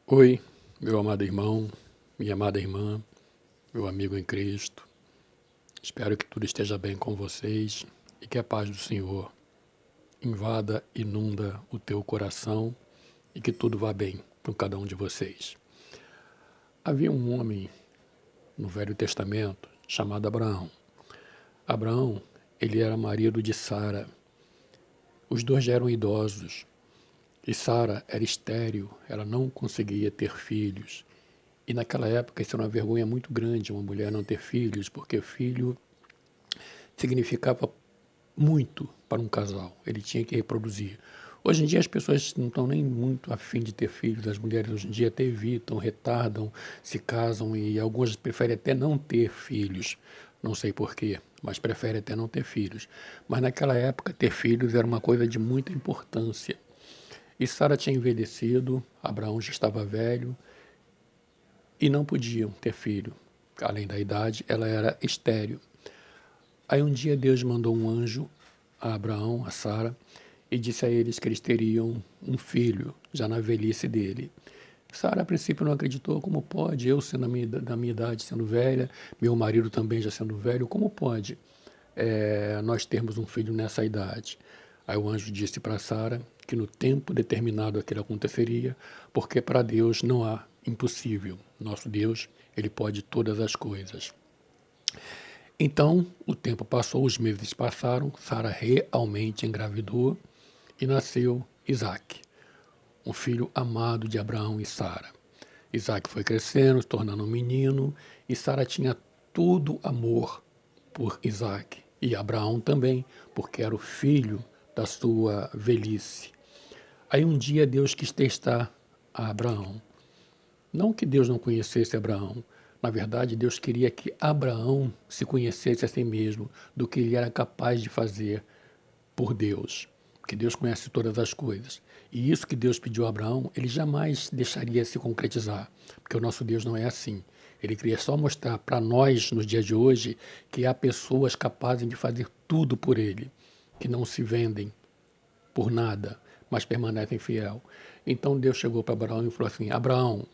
Oi, meu amado irmão, minha amada irmã, meu amigo em Cristo. Espero que tudo esteja bem com vocês e que a paz do Senhor invada, inunda o teu coração e que tudo vá bem com cada um de vocês. Havia um homem no Velho Testamento chamado Abraão. Abraão, ele era marido de Sara. Os dois já eram idosos e Sara era estéril, ela não conseguia ter filhos. E naquela época isso era uma vergonha muito grande, uma mulher não ter filhos, porque filho significava muito para um casal, ele tinha que reproduzir. Hoje em dia as pessoas não estão nem muito afim de ter filhos, as mulheres hoje em dia até evitam, retardam, se casam e algumas preferem até não ter filhos. Não sei porquê, mas preferem até não ter filhos. Mas naquela época ter filhos era uma coisa de muita importância. E Sara tinha envelhecido, Abraão já estava velho, e não podiam ter filho. Além da idade, ela era estéril. Aí um dia Deus mandou um anjo a Abraão, a Sara, e disse a eles que eles teriam um filho, já na velhice dele. Sara, a princípio, não acreditou. Como pode? Eu, sendo da minha idade, sendo velha, meu marido também já sendo velho, como pode nós termos um filho nessa idade? Aí o anjo disse para Sara que no tempo determinado aquilo aconteceria, porque para Deus não há impossível. Nosso Deus, ele pode todas as coisas. Então, o tempo passou, os meses passaram, Sara realmente engravidou e nasceu Isaac, um filho amado de Abraão e Sara. Isaac foi crescendo, se tornando um menino, e Sara tinha todo amor por Isaac, e Abraão também, porque era o filho da sua velhice. Aí um dia Deus quis testar a Abraão. Não que Deus não conhecesse Abraão, na verdade Deus queria que Abraão se conhecesse a si mesmo, do que ele era capaz de fazer por Deus, porque Deus conhece todas as coisas. E isso que Deus pediu a Abraão, ele jamais deixaria se concretizar, porque o nosso Deus não é assim. Ele queria só mostrar para nós, nos dias de hoje, que há pessoas capazes de fazer tudo por ele, que não se vendem por nada, mas permanecem fiel. Então Deus chegou para Abraão e falou assim: Abraão,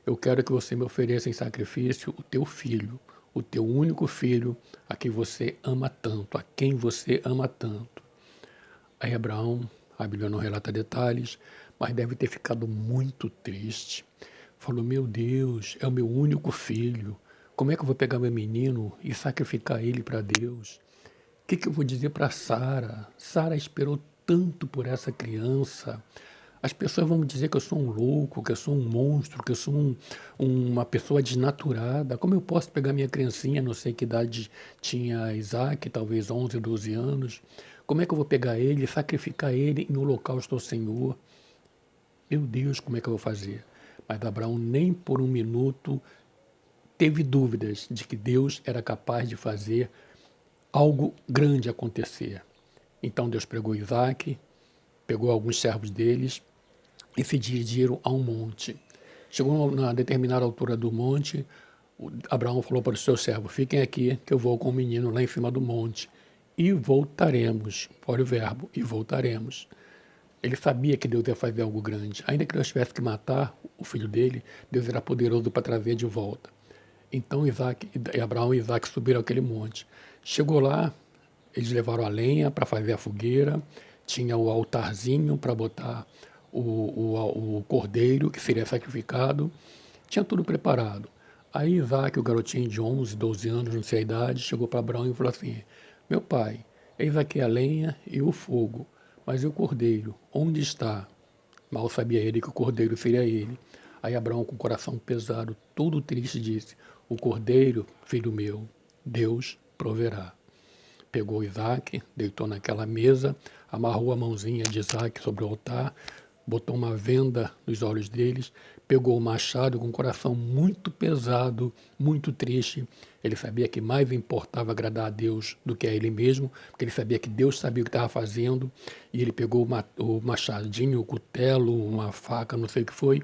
eu quero que você me ofereça em sacrifício o teu filho, o teu único filho, a quem você ama tanto, a quem você ama tanto. Aí Abraão, a Bíblia não relata detalhes, mas deve ter ficado muito triste. Falou: meu Deus, é o meu único filho. Como é que eu vou pegar meu menino e sacrificar ele para Deus? O que eu vou dizer para Sara? Sara esperou tanto por essa criança. As pessoas vão me dizer que eu sou um louco, que eu sou um monstro, que eu sou uma pessoa desnaturada. Como eu posso pegar minha criancinha, não sei que idade tinha Isaac, talvez 11, 12 anos. Como é que eu vou pegar ele e sacrificar ele em holocausto ao Senhor? Meu Deus, como é que eu vou fazer? Mas Abraão nem por um minuto teve dúvidas de que Deus era capaz de fazer algo grande acontecer. Então Deus pegou Isaac, pegou alguns servos deles e se dirigiram a um monte. Chegou na determinada altura do monte, Abraão falou para os seus servos: fiquem aqui que eu vou com o menino lá em cima do monte e voltaremos. Olha o verbo, e voltaremos. Ele sabia que Deus ia fazer algo grande. Ainda que Deus tivesse que matar o filho dele, Deus era poderoso para trazer de volta. Então Abraão e Isaac subiram aquele monte. Chegou lá, eles levaram a lenha para fazer a fogueira, tinha o altarzinho para botar o cordeiro que seria sacrificado, tinha tudo preparado. Aí Isaac, o garotinho de 11, 12 anos, não sei a idade, chegou para Abraão e falou assim: meu pai, eis aqui a lenha e o fogo, mas e o cordeiro, onde está? Mal sabia ele que o cordeiro seria ele. Aí Abraão, com o coração pesado, todo triste, disse: o cordeiro, filho meu, Deus proverá. Pegou Isaac, deitou naquela mesa, amarrou a mãozinha de Isaac sobre o altar, botou uma venda nos olhos deles, pegou o machado com o coração muito pesado, muito triste. Ele sabia que mais importava agradar a Deus do que a ele mesmo, porque ele sabia que Deus sabia o que estava fazendo, e ele pegou o machadinho, o cutelo, uma faca, não sei o que foi,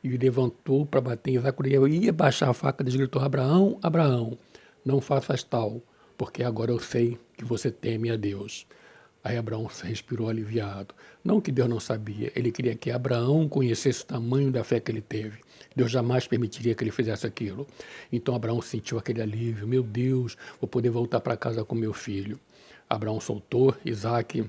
e levantou para bater em Isaac. Quando ele ia baixar a faca, Deus gritou: Abraão, Abraão, não faças tal, porque agora eu sei que você teme a Deus. Aí Abraão respirou aliviado. Não que Deus não sabia, ele queria que Abraão conhecesse o tamanho da fé que ele teve. Deus jamais permitiria que ele fizesse aquilo. Então Abraão sentiu aquele alívio. Meu Deus, vou poder voltar para casa com meu filho. Abraão soltou Isaque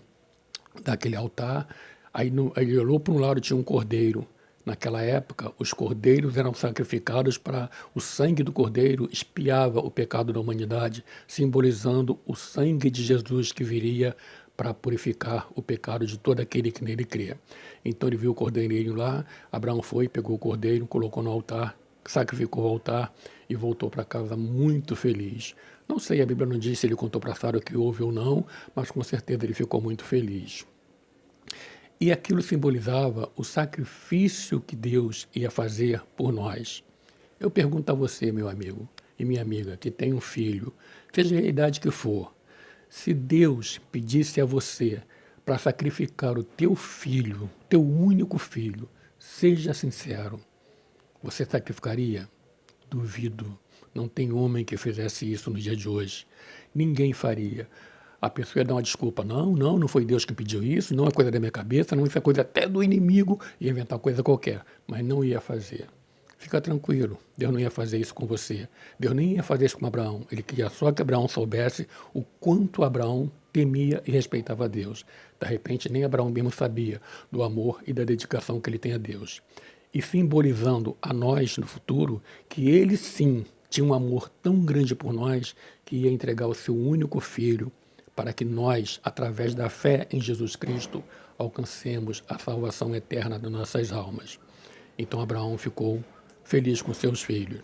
daquele altar. Aí ele olhou para um lado, tinha um cordeiro. Naquela época, os cordeiros eram sacrificados para o sangue do cordeiro expiava o pecado da humanidade, simbolizando o sangue de Jesus que viria para purificar o pecado de todo aquele que nele cria. Então ele viu o cordeirinho lá, Abraão foi, pegou o cordeiro, colocou no altar, sacrificou o altar e voltou para casa muito feliz. Não sei, a Bíblia não diz se ele contou para Sara o que houve ou não, mas com certeza ele ficou muito feliz. E aquilo simbolizava o sacrifício que Deus ia fazer por nós. Eu pergunto a você, meu amigo e minha amiga, que tem um filho, seja a idade que for, se Deus pedisse a você para sacrificar o teu filho, teu único filho, seja sincero, você sacrificaria? Duvido. Não tem homem que fizesse isso no dia de hoje. Ninguém faria. A pessoa ia dar uma desculpa. Não foi Deus que pediu isso, não é coisa da minha cabeça, não, isso é coisa até do inimigo, ia inventar coisa qualquer, mas não ia fazer. Fica tranquilo, Deus não ia fazer isso com você. Deus nem ia fazer isso com Abraão. Ele queria só que Abraão soubesse o quanto Abraão temia e respeitava a Deus. De repente, nem Abraão mesmo sabia do amor e da dedicação que ele tem a Deus. E simbolizando a nós no futuro que ele sim tinha um amor tão grande por nós que ia entregar o seu único filho para que nós, através da fé em Jesus Cristo, alcancemos a salvação eterna das nossas almas. Então Abraão ficou feliz com seus filhos.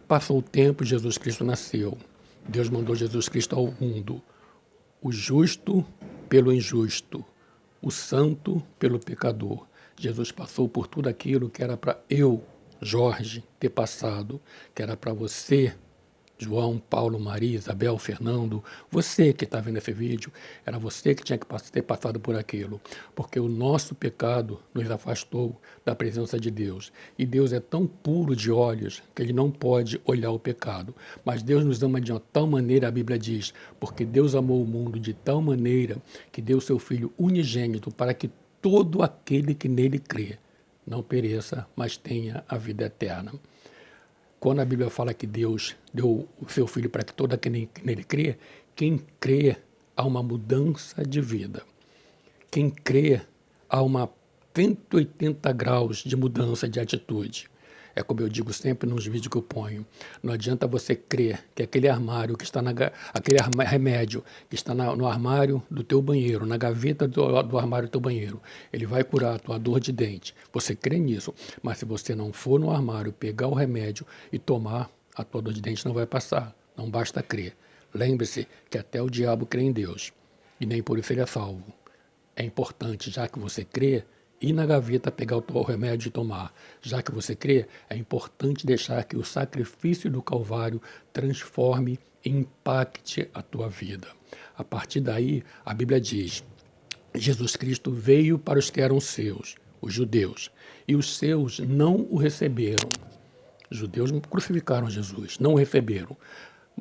Passou o tempo, Jesus Cristo nasceu. Deus mandou Jesus Cristo ao mundo. O justo pelo injusto, o santo pelo pecador. Jesus passou por tudo aquilo que era para eu, Jorge, ter passado, que era para você, João, Paulo, Maria, Isabel, Fernando, você que está vendo esse vídeo, era você que tinha que ter passado por aquilo, porque o nosso pecado nos afastou da presença de Deus. E Deus é tão puro de olhos que ele não pode olhar o pecado. Mas Deus nos ama de uma tal maneira, a Bíblia diz, porque Deus amou o mundo de tal maneira que deu seu Filho unigênito para que todo aquele que nele crê não pereça, mas tenha a vida eterna. Quando a Bíblia fala que Deus deu o seu Filho para que todo aquele que nele crê, quem crê há uma mudança de vida. Quem crê há uma 180 graus de mudança de atitude. É como eu digo sempre nos vídeos que eu ponho. Não adianta você crer que aquele armário que está aquele remédio que está no armário do teu banheiro, na gaveta do armário do teu banheiro, ele vai curar a tua dor de dente. Você crê nisso, mas se você não for no armário, pegar o remédio e tomar, a tua dor de dente não vai passar. Não basta crer. Lembre-se que até o diabo crê em Deus e nem por isso ele é salvo. É importante, já que você crê, ir na gaveta pegar o teu remédio e tomar. Já que você crê, é importante deixar que o sacrifício do Calvário transforme e impacte a tua vida. A partir daí, a Bíblia diz, Jesus Cristo veio para os que eram seus, os judeus, e os seus não o receberam. Os judeus crucificaram Jesus, não o receberam.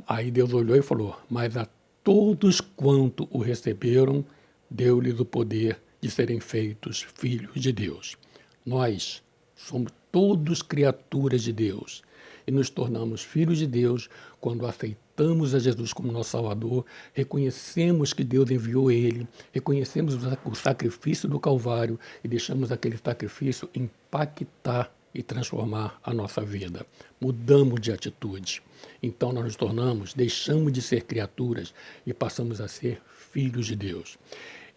Aí Deus olhou e falou, mas a todos quanto o receberam, deu-lhes o poder de serem feitos filhos de Deus. Nós somos todos criaturas de Deus e nos tornamos filhos de Deus quando aceitamos a Jesus como nosso Salvador, reconhecemos que Deus enviou Ele, reconhecemos o sacrifício do Calvário e deixamos aquele sacrifício impactar e transformar a nossa vida. Mudamos de atitude. Então nós nos tornamos, deixamos de ser criaturas e passamos a ser filhos de Deus.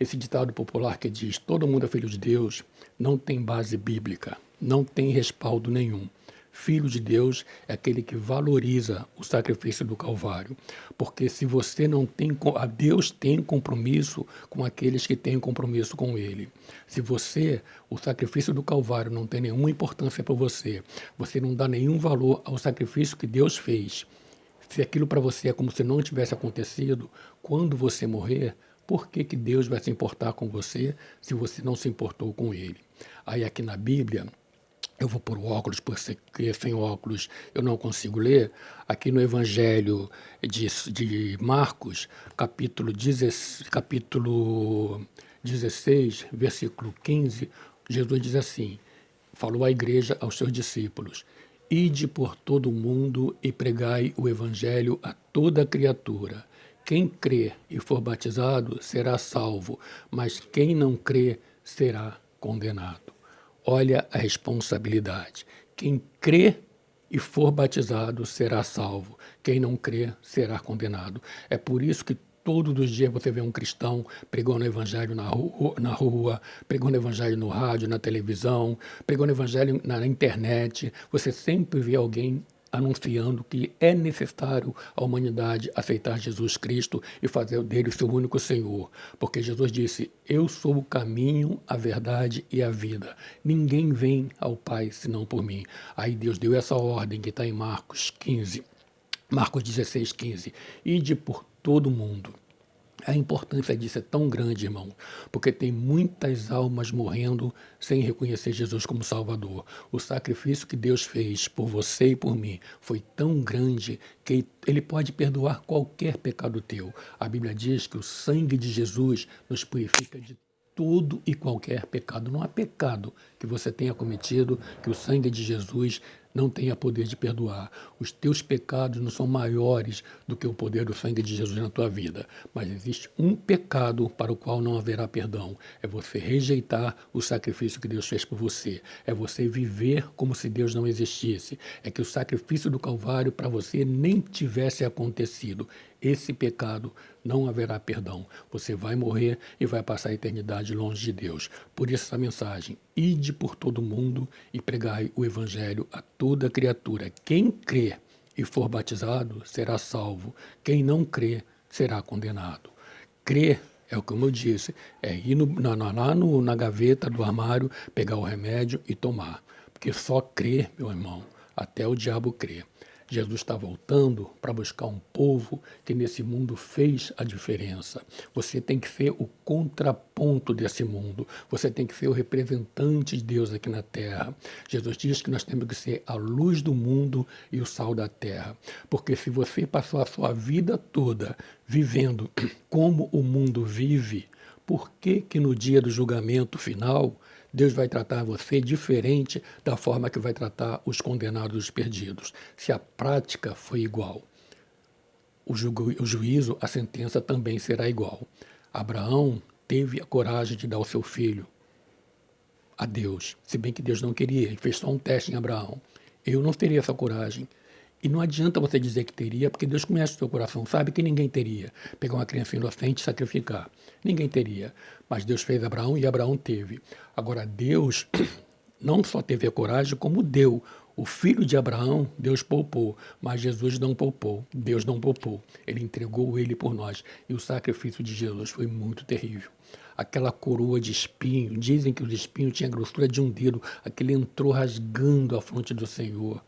Esse ditado popular que diz todo mundo é filho de Deus não tem base bíblica, não tem respaldo nenhum. Filho de Deus é aquele que valoriza o sacrifício do Calvário, porque se você não tem, a Deus tem compromisso com aqueles que têm compromisso com Ele. Se você, o sacrifício do Calvário não tem nenhuma importância para você, você não dá nenhum valor ao sacrifício que Deus fez, se aquilo para você é como se não tivesse acontecido, quando você morrer, por que Deus vai se importar com você se você não se importou com Ele? Aí aqui na Bíblia, eu vou pôr o óculos, porque sem óculos eu não consigo ler. Aqui no Evangelho de Marcos, capítulo 16, versículo 15, Jesus diz assim, falou à igreja, aos seus discípulos, ide por todo o mundo e pregai o Evangelho a toda criatura. Quem crê e for batizado será salvo, mas quem não crê será condenado. Olha a responsabilidade. Quem crê e for batizado será salvo. Quem não crê será condenado. É por isso que todos os dias você vê um cristão pregando o evangelho na rua, pregando o evangelho no rádio, na televisão, pregando o evangelho na internet. Você sempre vê alguém anunciando que é necessário a humanidade aceitar Jesus Cristo e fazer dele o seu único Senhor. Porque Jesus disse, eu sou o caminho, a verdade e a vida. Ninguém vem ao Pai senão por mim. Aí Deus deu essa ordem que está em Marcos 15, Marcos 16, 15. Ide por todo mundo. A importância disso é tão grande, irmão, porque tem muitas almas morrendo sem reconhecer Jesus como Salvador. O sacrifício que Deus fez por você e por mim foi tão grande que Ele pode perdoar qualquer pecado teu. A Bíblia diz que o sangue de Jesus nos purifica de todo e qualquer pecado. Não há pecado que você tenha cometido que o sangue de Jesus não tenha poder de perdoar. Os teus pecados não são maiores do que o poder do sangue de Jesus na tua vida. Mas existe um pecado para o qual não haverá perdão. É você rejeitar o sacrifício que Deus fez por você. É você viver como se Deus não existisse. É que o sacrifício do Calvário para você nem tivesse acontecido. Esse pecado não haverá perdão. Você vai morrer e vai passar a eternidade longe de Deus. Por isso essa mensagem, ide por todo mundo e pregai o evangelho a toda criatura. Quem crê e for batizado será salvo. Quem não crê será condenado. Crer é como eu disse, é ir na gaveta do armário, pegar o remédio e tomar. Porque só crer, meu irmão, até o diabo crê. Jesus está voltando para buscar um povo que nesse mundo fez a diferença. Você tem que ser o contraponto desse mundo. Você tem que ser o representante de Deus aqui na terra. Jesus diz que nós temos que ser a luz do mundo e o sal da terra. Porque se você passou a sua vida toda vivendo como o mundo vive, por que que no dia do julgamento final Deus vai tratar você diferente da forma que vai tratar os condenados, os perdidos? Se a prática foi igual, o juízo, a sentença também será igual. Abraão teve a coragem de dar o seu filho a Deus, se bem que Deus não queria, ele fez só um teste em Abraão. Eu não teria essa coragem. E não adianta você dizer que teria, porque Deus conhece o seu coração, sabe que ninguém teria. Pegar uma criança inocente e sacrificar. Ninguém teria. Mas Deus fez Abraão e Abraão teve. Agora, Deus não só teve a coragem, como deu. O filho de Abraão, Deus poupou, mas Jesus não poupou. Deus não poupou. Ele entregou ele por nós. E o sacrifício de Jesus foi muito terrível. Aquela coroa de espinho, dizem que o espinho tinha a grossura de um dedo, aquele entrou rasgando a fronte do Senhor.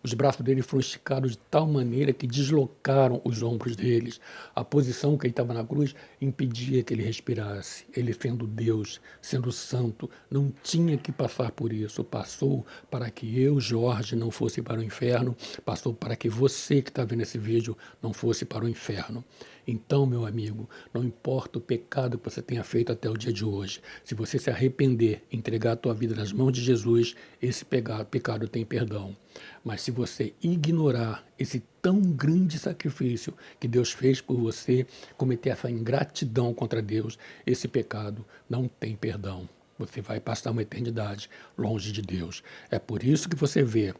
Os braços dele foram esticados de tal maneira que deslocaram os ombros deles. A posição que ele estava na cruz impedia que ele respirasse. Ele, sendo Deus, sendo santo, não tinha que passar por isso. Passou para que eu, Jorge, não fosse para o inferno. Passou para que você que está vendo esse vídeo não fosse para o inferno. Então, meu amigo, não importa o pecado que você tenha feito até o dia de hoje, se você se arrepender, entregar a tua vida nas mãos de Jesus, esse pecado tem perdão. Mas se você ignorar esse tão grande sacrifício que Deus fez por você, cometer essa ingratidão contra Deus, esse pecado não tem perdão. Você vai passar uma eternidade longe de Deus. É por isso que você vê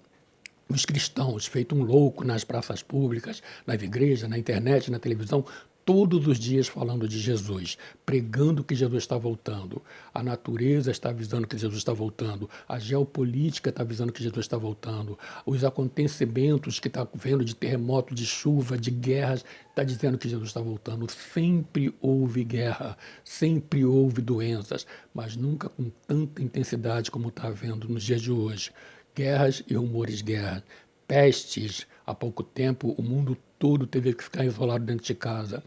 os cristãos feito um louco nas praças públicas, nas igrejas, na internet, na televisão, todos os dias falando de Jesus, pregando que Jesus está voltando. A natureza está avisando que Jesus está voltando. A geopolítica está avisando que Jesus está voltando. Os acontecimentos que está vendo de terremoto, de chuva, de guerras, está dizendo que Jesus está voltando. Sempre houve guerra, sempre houve doenças, mas nunca com tanta intensidade como está havendo nos dias de hoje. Guerras e rumores de guerra, pestes. Há pouco tempo, o mundo todo teve que ficar isolado dentro de casa.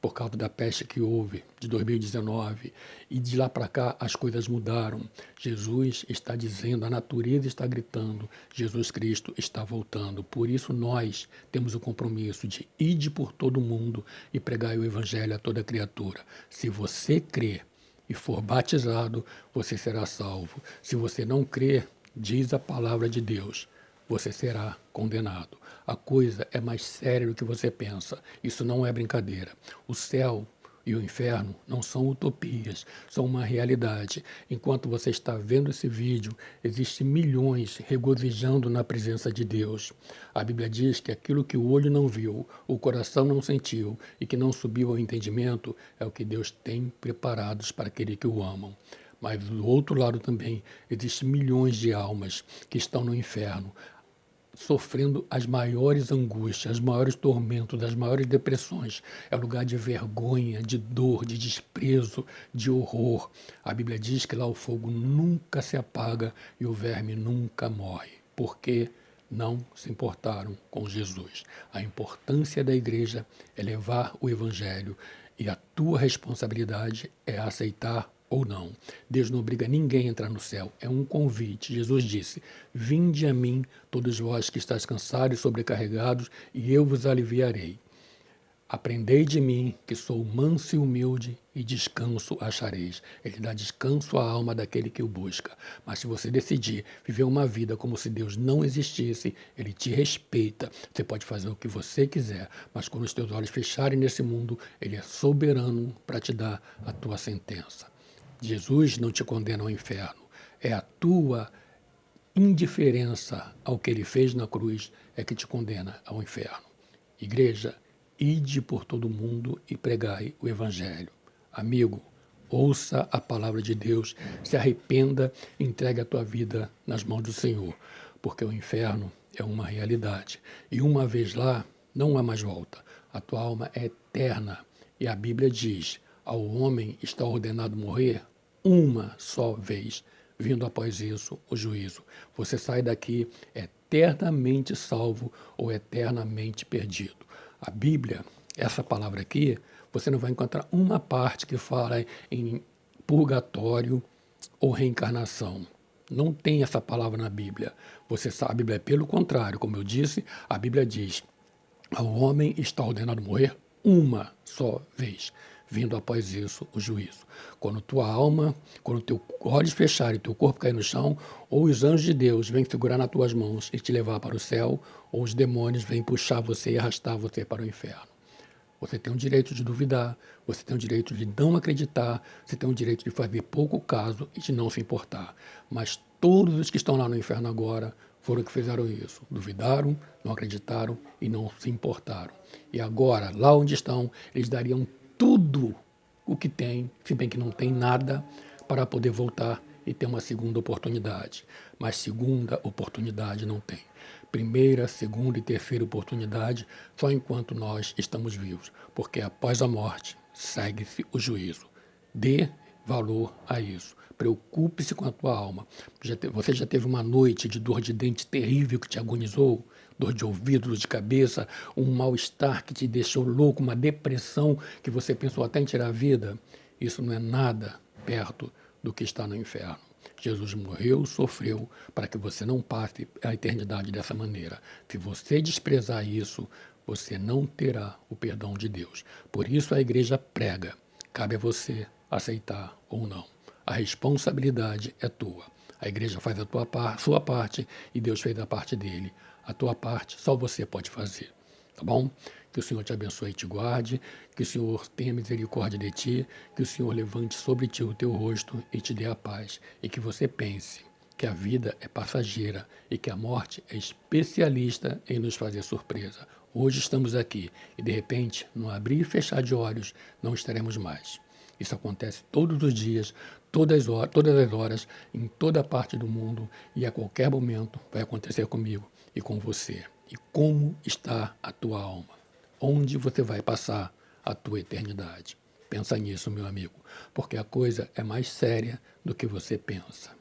por causa da peste que houve de 2019, e de lá para cá as coisas mudaram. Jesus está dizendo, a natureza está gritando, Jesus Cristo está voltando. Por isso nós temos o compromisso de ir por todo mundo e pregar o evangelho a toda criatura. Se você crer e for batizado, você será salvo. Se você não crer, diz a palavra de Deus, você será condenado. A coisa é mais séria do que você pensa. Isso não é brincadeira. O céu e o inferno não são utopias, são uma realidade. Enquanto você está vendo esse vídeo, existem milhões regozijando na presença de Deus. A Bíblia diz que aquilo que o olho não viu, o coração não sentiu e que não subiu ao entendimento é o que Deus tem preparados para aqueles que o amam. Mas do outro lado também existem milhões de almas que estão no inferno, sofrendo as maiores angústias, os maiores tormentos, as maiores depressões. É lugar de vergonha, de dor, de desprezo, de horror. A Bíblia diz que lá o fogo nunca se apaga e o verme nunca morre. Porque não se importaram com Jesus. A importância da igreja é levar o evangelho e a tua responsabilidade é aceitar ou não. Deus não obriga ninguém a entrar no céu, é um convite. Jesus disse, vinde a mim, todos vós que estáis cansados e sobrecarregados, e eu vos aliviarei. Aprendei de mim, que sou manso e humilde, e descanso achareis. Ele dá descanso à alma daquele que o busca. Mas se você decidir viver uma vida como se Deus não existisse, Ele te respeita. Você pode fazer o que você quiser, mas quando os teus olhos fecharem nesse mundo, Ele é soberano para te dar a tua sentença. Jesus não te condena ao inferno, é a tua indiferença ao que Ele fez na cruz é que te condena ao inferno. Igreja, ide por todo mundo e pregai o evangelho. Amigo, ouça a palavra de Deus, se arrependa e entregue a tua vida nas mãos do Senhor, porque o inferno é uma realidade. E uma vez lá, não há mais volta. A tua alma é eterna. E a Bíblia diz, ao homem está ordenado morrer uma só vez, vindo após isso o juízo. Você sai daqui eternamente salvo ou eternamente perdido. A Bíblia, essa palavra aqui, você não vai encontrar uma parte que fala em purgatório ou reencarnação. Não tem essa palavra na Bíblia. Você sabe, a Bíblia é pelo contrário. Como eu disse, a Bíblia diz, ao homem está ordenado morrer uma só vez, vindo após isso o juízo. Quando tua alma, quando teu olhos fecharem e teu corpo cair no chão, ou os anjos de Deus vêm segurar nas tuas mãos e te levar para o céu, ou os demônios vêm puxar você e arrastar você para o inferno. Você tem o direito de duvidar, você tem o direito de não acreditar, você tem o direito de fazer pouco caso e de não se importar. Mas todos os que estão lá no inferno agora foram que fizeram isso. Duvidaram, não acreditaram e não se importaram. E agora, lá onde estão, eles dariam tudo o que tem, se bem que não tem nada, para poder voltar e ter uma segunda oportunidade. Mas segunda oportunidade não tem. Primeira, segunda e terceira oportunidade só enquanto nós estamos vivos, porque após a morte segue-se o juízo. Dê valor a isso. Preocupe-se com a tua alma. Você já teve uma noite de dor de dente terrível que te agonizou? Dor de ouvido, dor de cabeça, um mal-estar que te deixou louco, uma depressão que você pensou até em tirar a vida? Isso não é nada perto do que está no inferno. Jesus morreu, sofreu, para que você não passe a eternidade dessa maneira. Se você desprezar isso, você não terá o perdão de Deus. Por isso a igreja prega. Cabe a você aceitar ou não. A responsabilidade é tua. A igreja faz a sua parte e Deus fez a parte dele. A tua parte só você pode fazer. Tá bom? Que o Senhor te abençoe e te guarde, que o Senhor tenha misericórdia de ti, que o Senhor levante sobre ti o teu rosto e te dê a paz, e que você pense que a vida é passageira e que a morte é especialista em nos fazer surpresa. Hoje estamos aqui e, de repente, no abrir e fechar de olhos, não estaremos mais. Isso acontece todos os dias, todas as horas, em toda parte do mundo, e a qualquer momento vai acontecer comigo e com você. E como está a tua alma? Onde você vai passar a tua eternidade? Pensa nisso, meu amigo, porque a coisa é mais séria do que você pensa.